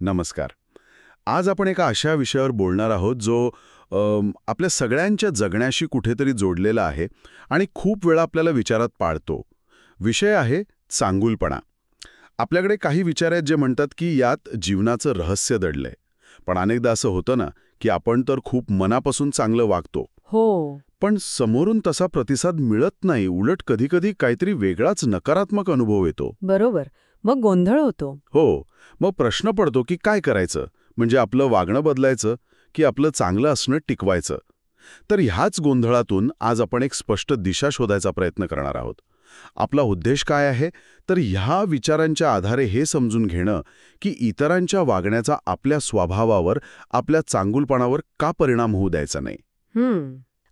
नमस्कार. आज आपण एका अशा विषयावर बोलणार आहोत जो आपल्या सगळ्यांच्या जगण्याशी कुठेतरी जोडलेला आहे आणि खूप वेळा आपल्याला विचारात पाडतो. विषय आहे चांगुलपणा. आपल्याकडे काही विचार आहेत जे म्हणतात की यात जीवनाचं रहस्य दडलंय. पण अनेकदा असं होतं ना की आपण तर खूप मनापासून चांगलं वागतो. हो, पण समोरून तसा प्रतिसाद मिळत नाही. उलट कधीकधी काहीतरी वेगळाच नकारात्मक अनुभव येतो. बरोबर. मग गोंधळ होतो. हो. मग प्रश्न पडतो की काय करायचं? म्हणजे आपलं वागणं बदलायचं की आपलं चांगलं असणं टिकवायचं? तर ह्याच गोंधळातून आज आपण एक स्पष्ट दिशा शोधायचा प्रयत्न करणार आहोत. आपला उद्देश काय आहे? तर ह्या विचारांच्या आधारे हे समजून घेणं की इतरांच्या वागण्याचा आपल्या स्वभावावर, आपल्या चांगुलपणावर का परिणाम होऊ द्यायचा नाही.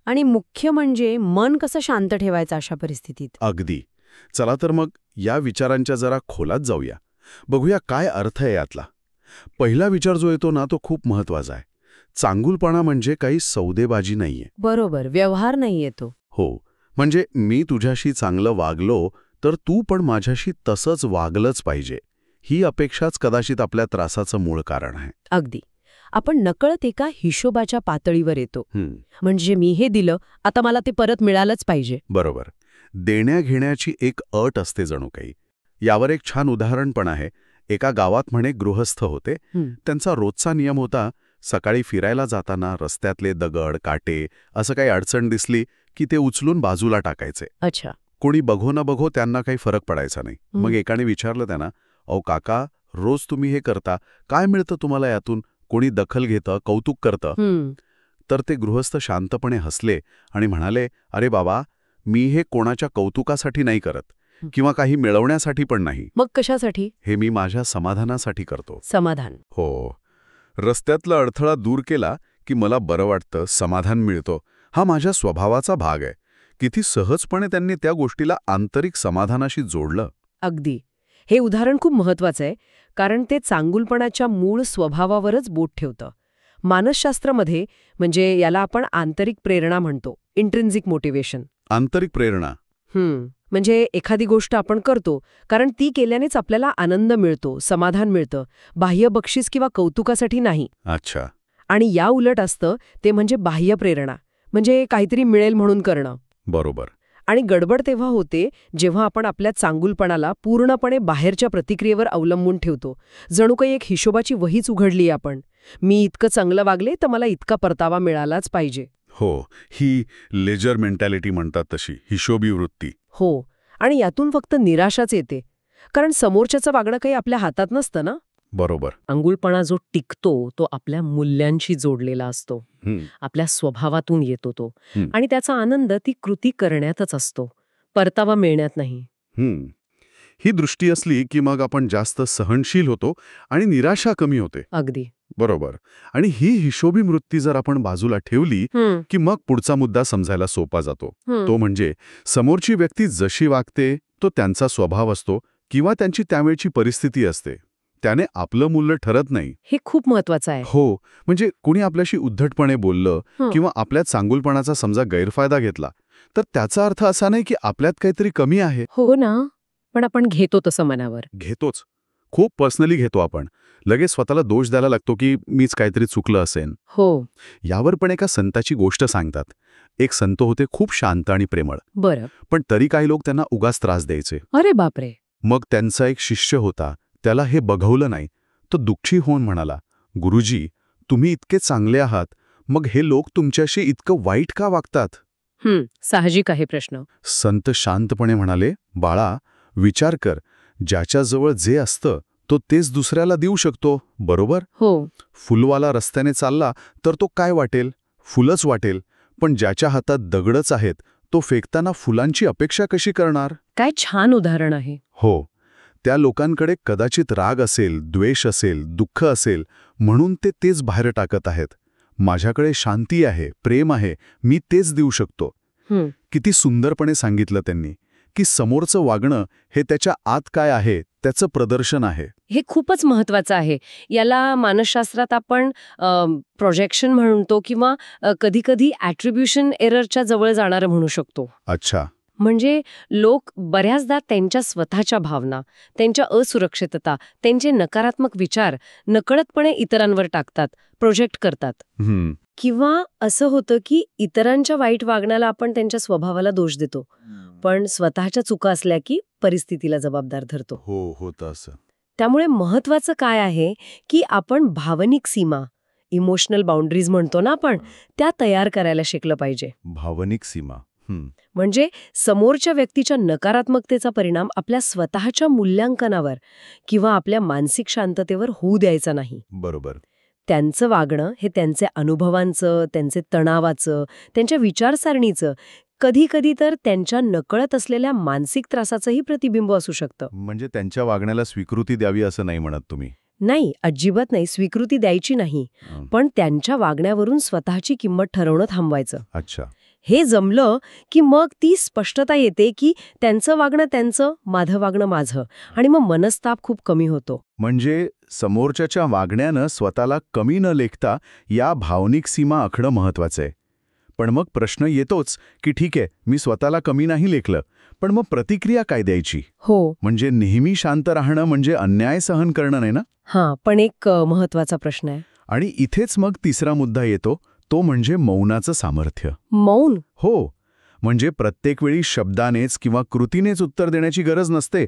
आणि मुख्य म्हणजे मन कसं शांत ठेवायचं अशा परिस्थितीत. अगदी. चला तर मग या विचारांच्या जरा खोलात जाऊया. बघूया काय अर्थ आहे यातला. पहिला विचार जो येतो ना तो खूप महत्वाचा आहे. चांगुलपणा म्हणजे काही सौदेबाजी नाहीये. बरोबर, व्यवहार नाही येतो. हो, म्हणजे मी तुझ्याशी चांगलं वागलो तर तू पण माझ्याशी तसंच वागलंच पाहिजे. ही अपेक्षाच कदाचित आपल्या त्रासाचं मूळ कारण आहे. अगदी. आपण नकळत एका हिशोबाच्या पातळीवर येतो. म्हणजे मी हे दिलं, आता मला ते परत मिळालंच पाहिजे. बरोबर. देण्या-घेण्याची एक अट असते जणू काही. यावर एक छान उदाहरण पण आहे. एका गावात म्हणे गृहस्थ होते. त्यांचा रोजचा नियम होता, सकाळी फिरायला जाताना रस्त्यातले दगड, काटे असं काही अडचण दिसली की ते उचलून बाजूला टाकायचे. अच्छा. कोणी बघो न बघो त्यांना काही फरक पडायचा नाही. मग एकाने विचारलं त्यांना, अहो काका, रोज तुम्ही हे करता, काय मिळतं तुम्हाला यातून? कोणी दखल घेतं, कौतुक करतं? तर ते गृहस्थ शांतपणे हसले आणि म्हणाले, अरे बाबा, मी हे कोणाच्या कौतुकासाठी नाही करत किंवा काही मिळवण्यासाठी पण नाही. मग कशासाठी? हे मी माझ्या समाधानासाठी करतो. समाधान. हो. रस्त्यातला अडथळा दूर केला की मला बरं वाटतं, समाधान मिळतो. हा माझ्या स्वभावाचा भाग आहे. किती सहजपणे त्यांनी त्या गोष्टीला आंतरिक समाधानाशी जोडलं. अगदी. हे उदाहरण खूप महत्वाचं आहे, कारण ते चांगुलपणाच्या मूळ स्वभावावरच बोट ठेवतं. मानसशास्त्रामध्ये म्हणजे याला आपण आंतरिक प्रेरणा म्हणतो, इंट्रिन्सिक मोटिवेशन. आंतरिक प्रेरणा. म्हणजे एखादी गोष्ट आपण करतो कारण ती केल्यानेच आपल्याला आनंद मिळतो, समाधान मिळतं, बाह्य बक्षीस किंवा कौतुकासाठी नाही. अच्छा. आणि या उलट असतं ते म्हणजे बाह्य प्रेरणा, म्हणजे काहीतरी मिळेल म्हणून करणं. बरोबर. आणि गडबड तेव्हा होते जेव्हा आपण आपल्या चांगुलपणाला पूर्णपणे बाहेरच्या प्रतिक्रियेवर अवलंबून ठेवतो. जणू काही एक हिशोबाची वहीच उघडली आपण. मी इतकं चांगलं वागले तर मला इतका परतावा मिळालाच पाहिजे. हो, ही लेजर मेंटॅलिटी म्हणतात तशी, हिशोबी वृत्ती. हो. आणि यातून फक्त निराशाच येते, कारण समोरच्याचं वागणं काही आपल्या हातात नसतं ना. बरोबर. चांगुलपणा जो टिकतो तो आपल्या मूल्यांशी जोडलेला असतो, आपल्या स्वभावातून येतो तो. आणि त्याचा आनंद ती कृती करण्यातच असतो, परतावा मिळण्यात नाही. ही दृष्टी असली की मग आपण जास्त सहनशील होतो आणि निराशा कमी होते. अगदी बरोबर. आणि ही हिशोबी वृत्ती जर आपण बाजूला ठेवली की मग पुढचा मुद्दा समजायला सोपा जातो. तो म्हणजे समोरची व्यक्ती जशी वागते तो त्यांचा स्वभाव असतो किंवा त्यांची त्यावेळची परिस्थिती असते. त्याने आपलं मूल्य ठरत नाही. हे खूप महत्वाचं आहे. हो, म्हणजे कोणी आपल्याशी उद्धटपणे बोललं किंवा आपल्या चांगुलपणाचा समजा गैरफायदा घेतला तर त्याचा अर्थ असा नाही की आपल्यात काहीतरी कमी आहे. हो ना, पण आपण घेतो तसं मनावर. घेतोच. खूप पर्सनली घेतो आपण. लगेच स्वतःला दोष द्यायला लागतो की मीच काहीतरी चुकलं असेल. हो. यावर पण एका संताची गोष्ट सांगतात. एक संत होते खूप शांत आणि प्रेमळ. बरं. पण तरी काही लोक त्यांना उगाच त्रास द्यायचे. अरे बापरे. मग त्यांचा एक शिष्य होता. त्याला हे बघवलं नाही. तो दुःखी होऊन म्हणाला, गुरुजी, तुम्ही इतके चांगले आहात, मग हे लोक तुमच्याशी इतकं वाईट का वागतात? साहजिक आहे प्रश्न. संत शांतपणे म्हणाले, बाळा, विचार कर, ज्याच्याजवळ जे असतं तो तेच दुसऱ्याला देऊ शकतो, बरोबर? हो. फुलवाला रस्त्याने चालला तर तो काय वाटेल? फुलच वाटेल. पण ज्याच्या हातात दगडच आहेत तो फेकताना फुलांची अपेक्षा कशी करणार? काय छान उदाहरण आहे. हो. त्या लोकांकडे कदाचित राग असेल, द्वेष असेल, दुःख असेल, म्हणून ते तेच बाहेर टाकत आहेत. माझ्याकडे शांती आहे, प्रेम आहे, मी तेच देऊ शकतो. किती सुंदरपणे सांगितलं त्यांनी की समोरचं वागणं हे त्याच्या आत काय आहे त्याचं प्रदर्शन आहे. हे खूपच महत्वाचं आहे. याला मानसशास्त्रात आपण प्रोजेक्शन म्हणतो किंवा कधी कधी ॲट्रिब्युशन एररच्या जवळ जाणारं म्हणू शकतो. अच्छा. म्हणजे लोक बऱ्याचदा त्यांच्या स्वतःच्या भावना, त्यांच्या असुरक्षितता, त्यांचे नकारात्मक विचार नकळतपणे इतरांवर टाकतात, प्रोजेक्ट करतात. किंवा असं होतं की इतरांच्या वाईट वागण्याला आपण त्यांच्या स्वभावाला दोष देतो, पण स्वतःच्या चुका असल्या की परिस्थितीला जबाबदार धरतो. हो, होतं असं. त्यामुळे महत्वाचं काय आहे की आपण भावनिक सीमा, इमोशनल बाउंड्रीज म्हणतो ना आपण, त्या तयार करायला शिकलं पाहिजे. भावनिक सीमा. म्हणजे समोरच्या व्यक्तीच्या नकारात्मकतेचा परिणाम आपल्या स्वतःच्या मूल्यांकनावर किंवा आपल्या मानसिक शांततेवर होऊ द्यायचा नाही. बरोबर. त्यांचं वागणं हे त्यांचे अनुभवांचं, त्यांचे तणावाचं, त्यांच्या विचारसरणीचं, कधी कधी तर त्यांच्या नकळत असलेल्या मानसिक त्रासाचंही प्रतिबिंब असू शकतं. म्हणजे त्यांच्या वागण्याला स्वीकृती द्यावी असं नाही म्हणत तुम्ही? नाही, अजिबात नाही, स्वीकृती द्यायची नाही, पण त्यांच्या वागण्यावरून स्वतःची किंमत ठरवणं थांबवायचं. अच्छा. हे जमलं की मग ती स्पष्टता येते की त्यांचं वागणं त्यांचं, माझं वागणं माझं, आणि मग मनस्ताप खूप कमी होतो. म्हणजे समोरच्याच्या वागण्यानं स्वतःला कमी न लेखता या भावनिक सीमा आखणं महत्वाचं आहे. पण मग प्रश्न येतोच की ठीक आहे, मी स्वतःला कमी नाही लेखलं, पण मग प्रतिक्रिया काय द्यायची? हो. म्हणजे नेहमी शांत राहणं म्हणजे अन्याय सहन करणं नाही ना? हां, पण एक महत्वाचा प्रश्न आहे. आणि इथेच मग तिसरा मुद्दा येतो, तो म्हणजे मौनाचं सामर्थ्य. मौन? हो. म्हणजे प्रत्येक वेळी शब्दानेच किंवा कृतीनेच उत्तर देण्याची गरज नसते.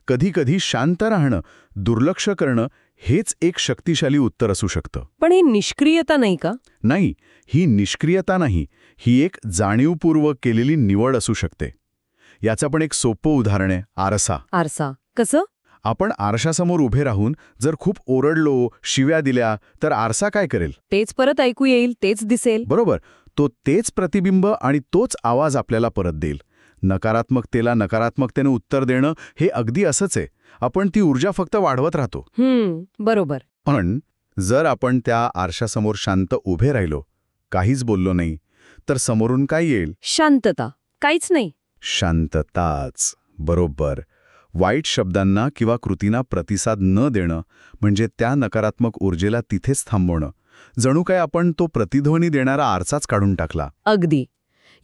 कधी कधी शांत राहणं, दुर्लक्ष करणं हेच एक शक्तिशाली उत्तर असू शकतं. पण ही निष्क्रियता नाही का? नाही, ही निष्क्रियता नाही, ही एक जाणीवपूर्वक केलेली निवड असू शकते. याचं पण एक सोपं उदाहरण आहे आरसा. आरसा कसं? आपण आरशासमोर उभे राहून जर खूप ओरडलो, शिव्या दिल्या, तर आरसा काय करेल? तेच परत ऐकू येईल, तेच दिसेल. बरोबर. तो तेच प्रतिबिंब आणि तोच आवाज आपल्याला परत देईल. नकारात्मकतेला नकारात्मकतेनं उत्तर देणं हे अगदी असंच आहे. आपण ती ऊर्जा फक्त वाढवत राहतो. बरोबर. पण जर आपण त्या आरशासमोर शांत उभे राहिलो, काहीच बोललो नाही, तर समोरून काय येईल? शांतता. काहीच नाही. शांतताच. बरोबर. वाईट शब्दांना किंवा कृतींना प्रतिसाद न देणं म्हणजे त्या नकारात्मक ऊर्जेला तिथेच थांबवणं. जणू काय आपण तो प्रतिध्वनी देणारा आरसाच काढून टाकला. अगदी.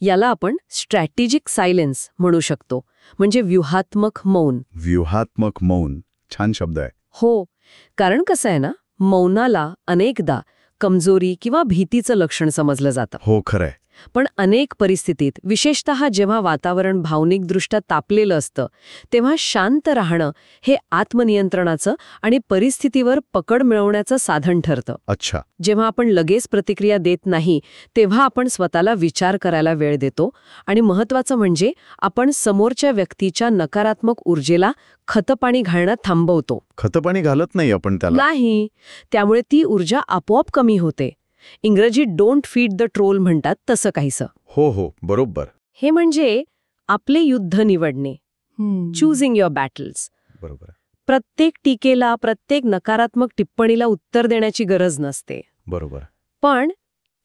याला आपण स्ट्रॅटेजिक सायलेन्स म्हणू शकतो, म्हणजे व्यूहात्मक मौन. व्यूहात्मक मौन. छान शब्द आहे. हो, कारण कसं आहे ना, मौनाला अनेकदा कमजोरी किंवा भीतीचं लक्षण समजलं जातं. हो, खरंय. पण अनेक परिस्थितीत, विशेषतः जेव्हा वातावरण भावनिकदृष्ट्या तापलेलं असतं, तेव्हा शांत राहणं हे आत्मनियंत्रणाचं आणि परिस्थितीवर पकड मिळवण्याचं साधन ठरतं. अच्छा. जेव्हा आपण लगेच प्रतिक्रिया देत नाही, तेव्हा आपण स्वतःला विचार करायला वेळ देतो, आणि महत्वाचं म्हणजे आपण समोरच्या व्यक्तीच्या नकारात्मक ऊर्जेला खतपाणी घालणं थांबवतो. खतपाणी घालत नाही आपण त्याला. नाही, त्यामुळे ती ऊर्जा आपोआप कमी होते. इंग्रजीत डोंट फीड द ट्रोल म्हणतात तसं काहीसं. हो हो, बरोबर. हे म्हणजे आपले युद्ध निवडणे, चूजिंग युअर बॅटल्स. बरोबर. प्रत्येक टीकेला, प्रत्येक नकारात्मक टिप्पणीला उत्तर देण्याची गरज नसते. बरोबर. पण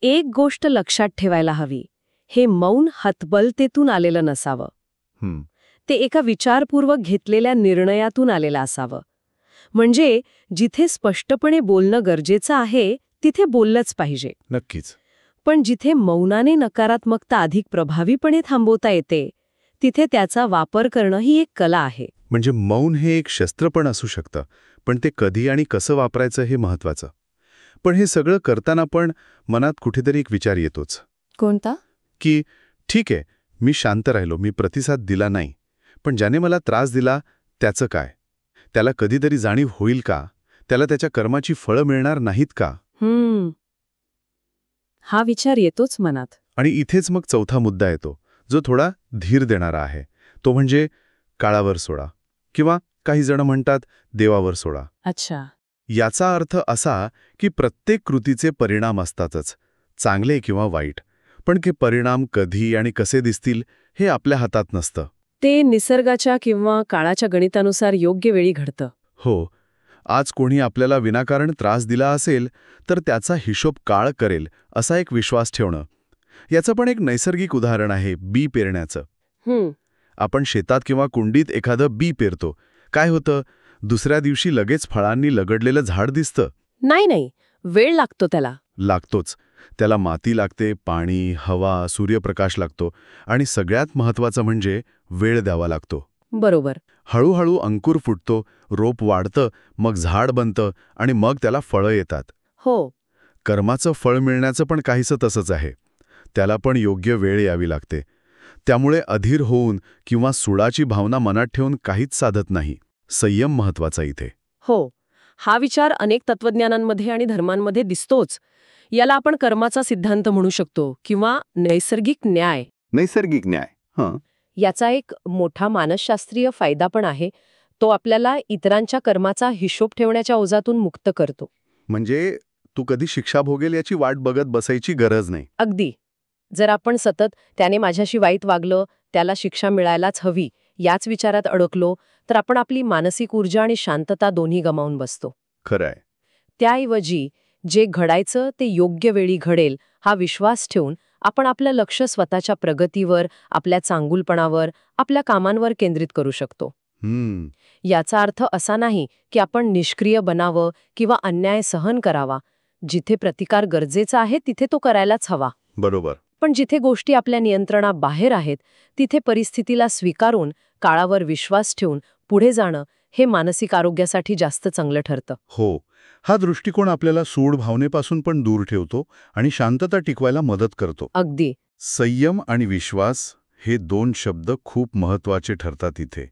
एक गोष्ट लक्षात ठेवायला हवी, हे मौन हतबलतेतून आलेलं नसावं. ते एका विचारपूर्वक घेतलेल्या निर्णयातून आलेलं असावं. म्हणजे जिथे स्पष्टपणे बोलणं गरजेचं आहे, तिथे बोललंच पाहिजे. नक्कीच. पण जिथे मौनाने नकारात्मकता अधिक प्रभावीपणे थांबवता येते, तिथे त्याचा वापर करणं ही एक कला आहे. म्हणजे मौन हे एक शस्त्र पण असू शकतं, पण ते कधी आणि कसं वापरायचं हे महत्वाचं. पण हे सगळं करताना पण मनात कुठेतरी एक विचार येतोच. कोणता? की ठीक आहे, मी शांत राहिलो, मी प्रतिसाद दिला नाही, पण ज्याने मला त्रास दिला त्याचं काय? त्याला कधीतरी जाणीव होईल का? त्याला त्याच्या कर्माची फळं मिळणार नाहीत का? हा विचार येतोच मनात. आणि इथेच मग चौथा मुद्दा येतो, जो थोडा धीर देणारा आहे. तो म्हणजे काळावर सोडा, किंवा काही जण म्हणतात देवावर सोडा. अच्छा. याचा अर्थ असा की प्रत्येक कृतीचे परिणाम असतातच, चांगले किंवा वाईट. पण ते परिणाम कधी आणि कसे दिसतील हे आपल्या हातात नसतं. ते निसर्गाच्या किंवा काळाच्या गणितानुसार योग्य वेळी घडतं. हो. आज कोणी आपल्याला विनाकारण त्रास दिला असेल तर त्याचा हिशोब काळ करेल असा एक विश्वास ठेवणं. याचं पण एक नैसर्गिक उदाहरण आहे बी पेरण्याचं. आपण शेतात किंवा कुंडीत एखादं बी पेरतो. काय होतं? दुसऱ्या दिवशी लगेच फळांनी लगडलेलं झाड दिसतं? नाही, वेळ लागतो त्याला. लागतोच. त्याला माती लागते, पाणी, हवा, सूर्यप्रकाश लागतो आणि सगळ्यात महत्त्वाचं म्हणजे वेळ द्यावा लागतो. बरोबर. हळूहळू अंकुर फुटतो, रोप वाढतं, मग झाड बनतं आणि मग त्याला फळं येतात. हो. कर्माचं फळ मिळण्याचं पण काहीसं तसंच आहे. त्याला पण योग्य वेळ यावी लागते. त्यामुळे अधीर होऊन किंवा सुडाची भावना मनात ठेवून काहीच साधत नाही. संयम महत्वाचा इथे. हो. हा विचार अनेक तत्वज्ञानांमध्ये आणि धर्मांमध्ये दिसतोच. याला आपण कर्माचा सिद्धांत म्हणू शकतो किंवा नैसर्गिक न्याय. नैसर्गिक न्याय. हं. याचा एक मोठा मानसशास्त्रीय फायदा पण आहे. तो आपल्याला इतरांच्या कर्माचा हिशोब ठेवण्याच्या ओझातून मुक्त करतो. म्हणजे तू कधी शिक्षा भोगेल याची वाट बघत बसायची गरज नाही. अगदी. जर आपण सतत त्याने माझ्याशी वाईट वागलं, त्याला शिक्षा मिळायलाच हवी, याच विचारात अडकलो, तर आपण आपली मानसिक ऊर्जा आणि शांतता दोन्ही गमावून बसतो. खरंय. त्याऐवजी जे घडायचं ते योग्य वेळी घडेल हा विश्वास ठेवून आपण आपलं लक्ष स्वतःच्या प्रगतीवर, आपल्या चांगुलपणावर, आपल्या कामांवर केंद्रित करू शकतो. याचा अर्थ असा नाही की आपण निष्क्रिय बनावं किंवा अन्याय सहन करावा. जिथे प्रतिकार गरजेचा आहे तिथे तो करायलाच हवा. बरोबर. पण जिथे गोष्टी आपल्या नियंत्रणाबाहेर आहेत तिथे परिस्थितीला स्वीकारून, काळावर विश्वास ठेवून पुढे जाणं हे मानसिक आरोग्यासाठी जास्त चांगलं ठरतं. हो. हा दृष्टिकोन आपल्याला सूड भावनेपासून पण दूर ठेवतो आणि शांतता टिकवायला मदत करतो. अगदी. संयम आणि विश्वास हे 2 शब्द खूप महत्वाचे ठरतात इथे.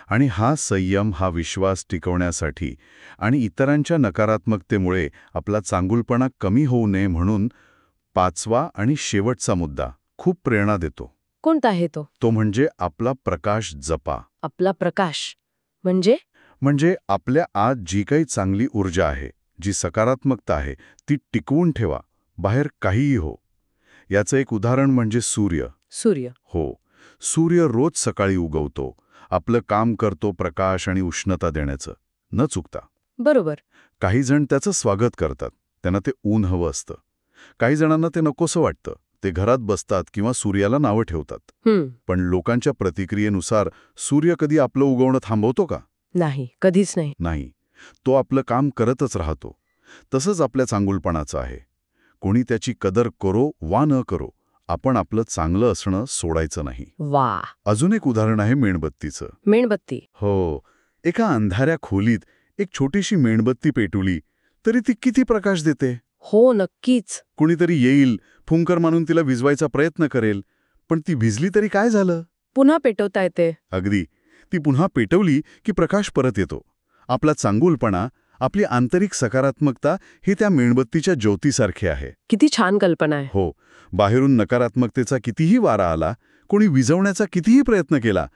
आणि हा संयम, हा विश्वास टिकवण्यासाठी आणि इतरांच्या नकारात्मकतेमुळे आपला चांगुलपणा कमी होऊ नये म्हणून 5वा आणि शेवटचा मुद्दा खूप प्रेरणा देतो. कोणता आहे तो? तो म्हणजे आपला प्रकाश जपा. आपला प्रकाश म्हणजे आपल्या आत जी काही चांगली ऊर्जा आहे, जी सकारात्मकता आहे, ती टिकवून ठेवा, बाहेर काहीही हो. याचं एक उदाहरण म्हणजे सूर्य. हो. सूर्य रोज सकाळी उगवतो, आपलं काम करतो प्रकाश आणि उष्णता देण्याचं, न चुकता. बरोबर. काही जण त्याचं स्वागत करतात, त्यांना ते ऊन हवं असतं. काही जणांना ते नकोसं वाटतं, ते घरात बसतात किंवा सूर्याला नावं ठेवतात. पण लोकांच्या प्रतिक्रियेनुसार सूर्य कधी आपलं उगवणं थांबवतो का? नाही, कधीच नाही. नाही. तो आपलं काम करतच राहतो. तसंच आपल्या चांगुलपणाचं आहे. कोणी त्याची कदर करो वा न करो, आपण आपलं चांगलं असणं सोडायचं नाही. वा. अजून एक उदाहरण आहे मेणबत्तीचं. मेणबत्ती. हो. एका अंधाऱ्या खोलीत एक छोटीशी मेणबत्ती पेटवली तरी ती किती प्रकाश देते. हो, नक्कीच. कुणीतरी येईल, फुंकर मानून तिला विझवायचा प्रयत्न करेल, पण ती भिजली तरी काय झालं? पुन्हा पेटवता येते. अगदी. ती पुन्हा पेटवली की प्रकाश परत येतो. आपला चांगुलपणा, आपली आंतरिक सकारात्मकता हे त्या मेणबत्तीच्या ज्योतीसारखे आहे. किती छान कल्पना आहे. हो. बाहेरून नकारात्मकतेचा कितीही वारा आला, कोणी विझवण्याचा कितीही प्रयत्न केला,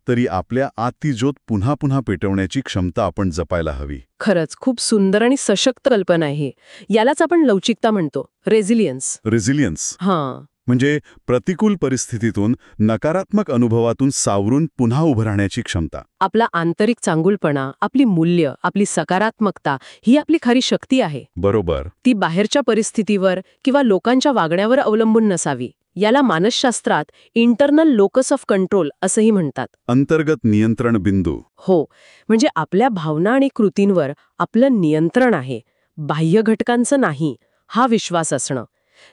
तरी आपल्या आत ती ज्योत पुन्हा पुन्हा पेटवण्याची क्षमता आपण जपायला हवी. खरंच खूप सुंदर आणि सशक्त कल्पना आहे. यालाच आपण लवचिकता म्हणतो, रेझिलियन्स. हां. म्हणजे प्रतिकूल परिस्थितीतून, नकारात्मक अनुभवातून सावरून पुन्हा उभं राहण्याची क्षमता. आपला आंतरिक चांगुलपणा, आपली मूल्य, आपली सकारात्मकता ही आपली खरी शक्ती आहे. बरोबर. ती बाहेरच्या परिस्थितीवर किंवा लोकांच्या वागण्यावर अवलंबून नसावी. याला मानसशास्त्रात इंटरनल लोकस ऑफ कंट्रोल असंही म्हणतात. अंतर्गत नियंत्रण बिंदू. हो. म्हणजे आपल्या भावना आणि कृतींवर आपलं नियंत्रण आहे, बाह्य घटकांचं नाही, हा विश्वास असणं.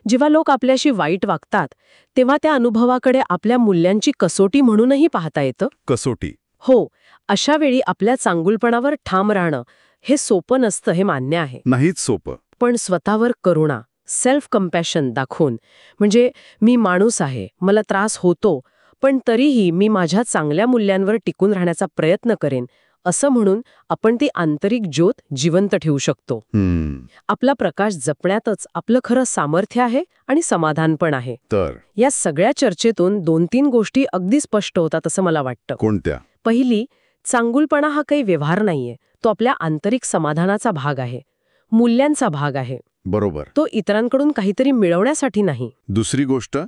जेव्हा लोक आपल्याशी वाईट वागतात तेव्हा त्या अनुभवाकडे आपल्या मूल्यांची कसोटी म्हणूनही पाहता येतं. कसोटी. हो. अशा वेळी आपल्या चांगुलपणावर ठाम राहणं हे सोपं नसतं, हे मान्य आहे. नाहीच सोपं. पण स्वतःवर करुणा, सेल्फ कंपॅशन दाखवून, म्हणजे मी माणूस आहे, मला त्रास होतो, पण तरीही मी माझ्या चांगल्या मूल्यांवर टिकून राहण्याचा प्रयत्न करेन, असं म्हणून आपण ती आंतरिक ज्योत जिवंत ठेवू शकतो. आपला प्रकाश जपण्यातच आपलं खरं सामर्थ्य आहे आणि समाधान पण आहे. तर या सगळ्या चर्चेतून 2-3 गोष्टी अगदी स्पष्ट होतात असं मला वाटतं. कोणत्या? पहिली, चांगुलपणा हा काही व्यवहार नाहीये, तो आपल्या आंतरिक समाधानाचा भाग आहे, मूल्यांचा भाग आहे. बरोबर. तो इतरांकडून काहीतरी मिळवण्यासाठी नाही. दुसरी गोष्ट,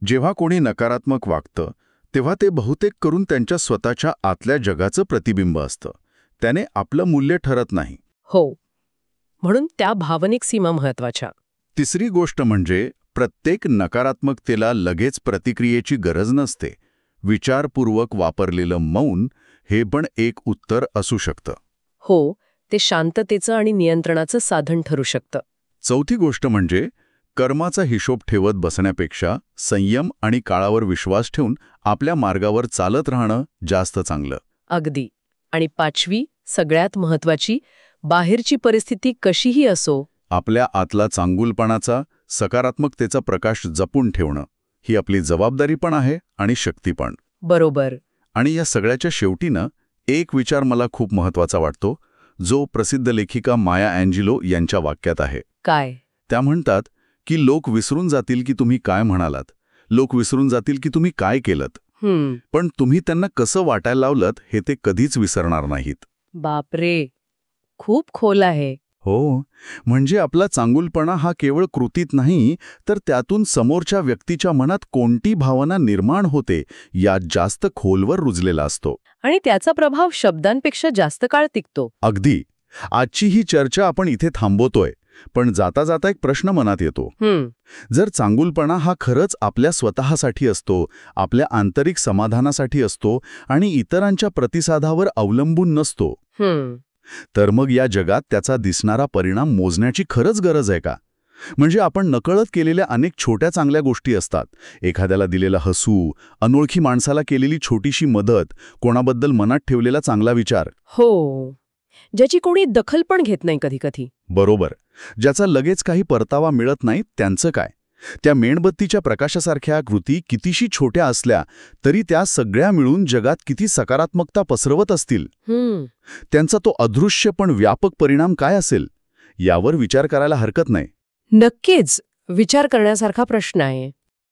जेव्हा कोणी नकारात्मक वागतं तेव्हा ते बहुतेक करून त्यांच्या स्वतःच्या आतल्या जगाचं प्रतिबिंब असतं. त्याने आपलं मूल्य ठरत नाही. हो. म्हणून त्या भावनिक सीमा महत्वाच्या. तिसरी गोष्ट म्हणजे प्रत्येक नकारात्मकतेला लगेच प्रतिक्रियेची गरज नसते. विचारपूर्वक वापरलेलं मौन हे पण एक उत्तर असू शकतं. हो. ते शांततेचं आणि नियंत्रणाचं साधन ठरू शकतं. चौथी गोष्ट म्हणजे कर्माचा हिशोब ठेवत बसण्यापेक्षा संयम आणि काळावर विश्वास ठेवून आपल्या मार्गावर चालत राहणं जास्त चांगलं. अगदी. आणि 5वी, सगळ्यात महत्वाची, बाहेरची परिस्थिती कशीही असो, आपल्या आतला चांगुलपणाचा, सकारात्मकतेचा प्रकाश जपून ठेवणं ही आपली जबाबदारी पण आहे आणि शक्ती पण. बरोबर. आणि या सगळ्याच्या शेवटीनं एक विचार मला खूप महत्वाचा वाटतो, जो प्रसिद्ध लेखिका माया अँजेलो यांच्या वाक्यात आहे. काय? त्या म्हणतात की लोक विसरून जातील की तुम्ही काय म्हणालात, लोक विसरून जातील की तुम्ही काय केलत, पण तुम्ही त्यांना कसं वाटायला लावलत हे ते कधीच विसरणार नाहीत. बापरे, खूप खोल आहे. हो, म्हणजे आपला चांगुलपणा हा केवळ कृतीत नाही, तर त्यातून समोरच्या व्यक्तीच्या मनात कोणती भावना निर्माण होते यात जास्त खोलवर रुजलेला असतो. आणि त्याचा प्रभाव शब्दांपेक्षा जास्त काळ टिकतो. अगदी. आजची ही चर्चा आपण इथे थांबवतोय, पण जाता जाता एक प्रश्न मनात येतो. जर चांगुलपणा हा खरंच आपल्या स्वतःसाठी असतो, आपल्या आंतरिक समाधानासाठी असतो आणि इतरांच्या प्रतिसादावर अवलंबून नसतो, तर मग या जगात त्याचा दिसणारा परिणाम मोजण्याची खरंच गरज आहे का? म्हणजे आपण नकळत केलेल्या अनेक छोट्या चांगल्या गोष्टी असतात. एखाद्याला दिलेला हसू, अनोळखी माणसाला केलेली छोटीशी मदत, कोणाबद्दल मनात ठेवलेला चांगला विचार. हो, ज्याची कोणी दखल पण घेत नाही कधी कधी. बरोबर. ज्याचा लगेच काही परतावा मिळत नाही त्यांचं काय? त्या मेणबत्तीच्या प्रकाशासारख्या कृती कितीशी छोट्या असल्या तरी त्या सगळ्या मिळून जगात किती सकारात्मकता पसरवत असतील. त्यांचा तो अदृश्य पण व्यापक परिणाम काय असेल यावर विचार करायला हरकत नाही. नक्कीच विचार करण्यासारखा प्रश्न आहे.